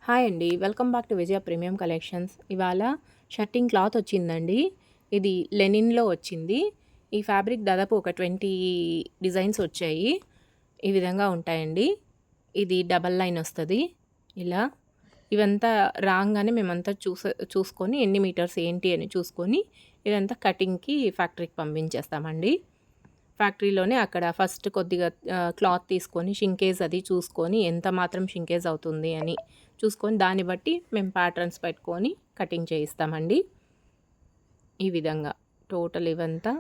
Hi అండి. Welcome back to Vijaya premium collections. ఇవాళ shirting cloth వచ్చిందండి. ఇది లెనిన్‌లో వచ్చింది. ఈ ఫ్యాబ్రిక్ దాదాపు ఒక 20 డిజైన్స్ వచ్చాయి. ఈ విధంగా ఉంటాయండి. ఇది డబల్ లైన్ వస్తది. ఇలా ఇవంతా రాంగానే మేమంతా చూసుకొని ఎన్ని మీటర్స్ ఏంటి అని చూసుకొని ఇదంతా కటింగ్‌కి ఫ్యాక్టరీకి పంపించేస్తామండి. ఫ్యాక్టరీలోనే అక్కడ ఫస్ట్ కొద్దిగా క్లాత్ తీసుకొని షింకేజ్ అది చూసుకొని ఎంత మాత్రం షింకేజ్ అవుతుంది అని చూసుకొని దాన్ని బట్టి మేము ప్యాటర్న్స్ పెట్టుకొని కటింగ్ చేయిస్తామండి. ఈ విధంగా టోటల్ ఇవంతా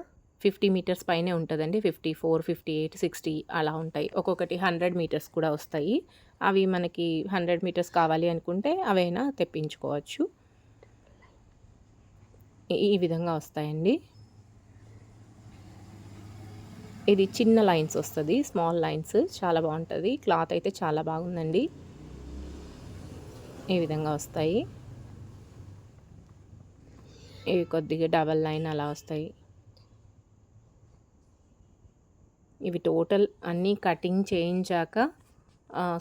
50 మీటర్స్ పైనే ఉంటుందండి. 54, 58, 60 అలా ఉంటాయి. ఒక్కొక్కటి 100 మీటర్స్ కూడా వస్తాయి. అవి మనకి 100 మీటర్స్ కావాలి అనుకుంటే అవైనా తెప్పించుకోవచ్చు. ఈ విధంగా వస్తాయండి. ఇది చిన్న లైన్స్ వస్తది. స్మాల్ లైన్స్ చాలా బాగుంటుంది. క్లాత్ అయితే చాలా బాగుందండి. ఈ విధంగా వస్తాయి. ఇవి కొద్దిగా డబల్ లైన్ అలా వస్తాయి. ఇవి టోటల్ అన్నీ కటింగ్ చేయించాక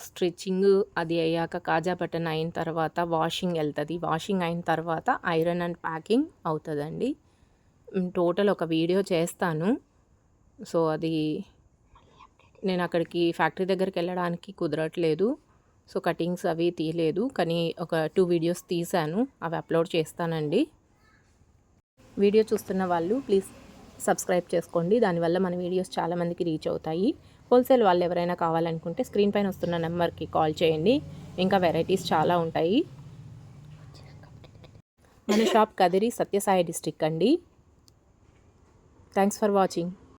స్టిచ్చింగ్ అది అయ్యాక కాజా బటన్ అయిన తర్వాత వాషింగ్ వెళ్తుంది. వాషింగ్ అయిన తర్వాత ఐరన్ అండ్ ప్యాకింగ్ అవుతుందండి. టోటల్ ఒక వీడియో చేస్తాను. సో అది నేను అక్కడికి ఫ్యాక్టరీ దగ్గరికి వెళ్ళడానికి కుదరట్లేదు. సో కటింగ్స్ అవి తీయలేదు. కానీ ఒక 2 వీడియోస్ తీశాను. అవి అప్లోడ్ చేస్తానండి. వీడియో చూస్తున్న వాళ్ళు ప్లీజ్ సబ్స్క్రైబ్ చేసుకోండి. దానివల్ల మన వీడియోస్ చాలామందికి రీచ్ అవుతాయి. హోల్సేల్ వాళ్ళు ఎవరైనా కావాలనుకుంటే స్క్రీన్ పైన వస్తున్న నెంబర్కి కాల్ చేయండి. ఇంకా వెరైటీస్ చాలా ఉంటాయి. మన షాప్ కదిరి సత్యసాయి డిస్ట్రిక్ట్ అండి. Thanks for watching.